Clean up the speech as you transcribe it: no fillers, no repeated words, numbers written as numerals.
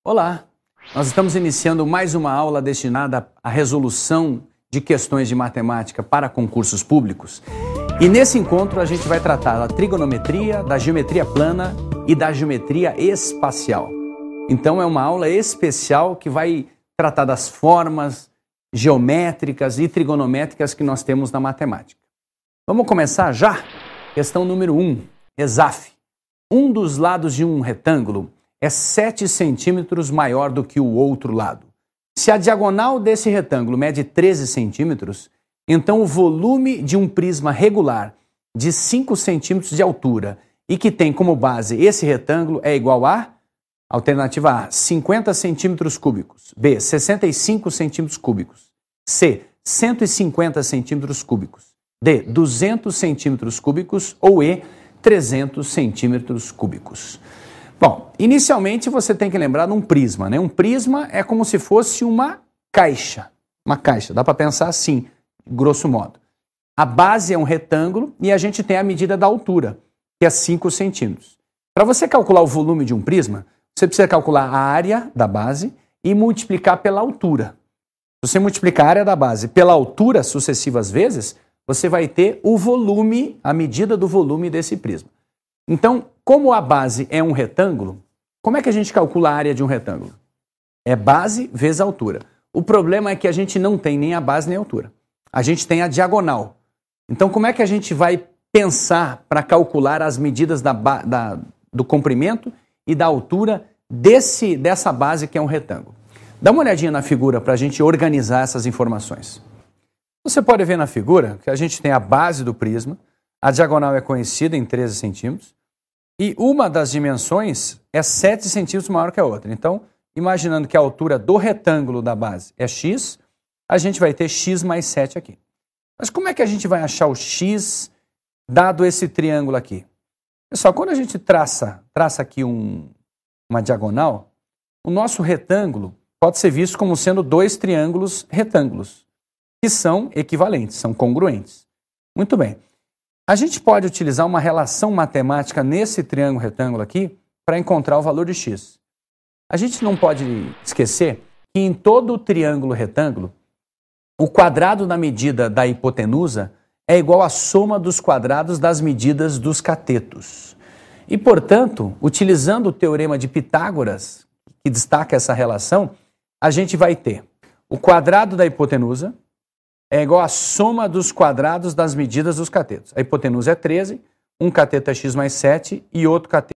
Olá! Nós estamos iniciando mais uma aula destinada à resolução de questões de matemática para concursos públicos. E nesse encontro a gente vai tratar da trigonometria, da geometria plana e da geometria espacial. Então é uma aula especial que vai tratar das formas geométricas e trigonométricas que nós temos na matemática. Vamos começar já? Questão número 1, ESAF. Um dos lados de um retângulo é 7 centímetros maior do que o outro lado. Se a diagonal desse retângulo mede 13 centímetros, então o volume de um prisma regular de 5 centímetros de altura e que tem como base esse retângulo é igual a, alternativa A, 50 centímetros cúbicos, B, 65 centímetros cúbicos, C, 150 centímetros cúbicos, D, 200 centímetros cúbicos ou E, 300 centímetros cúbicos. Bom, inicialmente você tem que lembrar de um prisma, né? Um prisma é como se fosse uma caixa. Uma caixa, dá para pensar assim, grosso modo. A base é um retângulo e a gente tem a medida da altura, que é 5 centímetros. Para você calcular o volume de um prisma, você precisa calcular a área da base e multiplicar pela altura. Se você multiplicar a área da base pela altura sucessivas vezes, você vai ter o volume, a medida do volume desse prisma. Então, como a base é um retângulo, como é que a gente calcula a área de um retângulo? É base vezes altura. O problema é que a gente não tem nem a base nem a altura. A gente tem a diagonal. Então, como é que a gente vai pensar para calcular as medidas do comprimento e da altura dessa base que é um retângulo? Dá uma olhadinha na figura para a gente organizar essas informações. Você pode ver na figura que a gente tem a base do prisma, a diagonal é conhecida em 13 centímetros, e uma das dimensões é 7 centímetros maior que a outra. Então, imaginando que a altura do retângulo da base é x, a gente vai ter x mais 7 aqui. Mas como é que a gente vai achar o x dado esse triângulo aqui? Pessoal, quando a gente traça aqui uma diagonal, o nosso retângulo pode ser visto como sendo dois triângulos retângulos, que são equivalentes, são congruentes. Muito bem. A gente pode utilizar uma relação matemática nesse triângulo retângulo aqui para encontrar o valor de x. A gente não pode esquecer que em todo o triângulo retângulo, o quadrado da medida da hipotenusa é igual à soma dos quadrados das medidas dos catetos. E, portanto, utilizando o teorema de Pitágoras, que destaca essa relação, a gente vai ter o quadrado da hipotenusa é igual à soma dos quadrados das medidas dos catetos. A hipotenusa é 13, um cateto é x mais 7 e outro cateto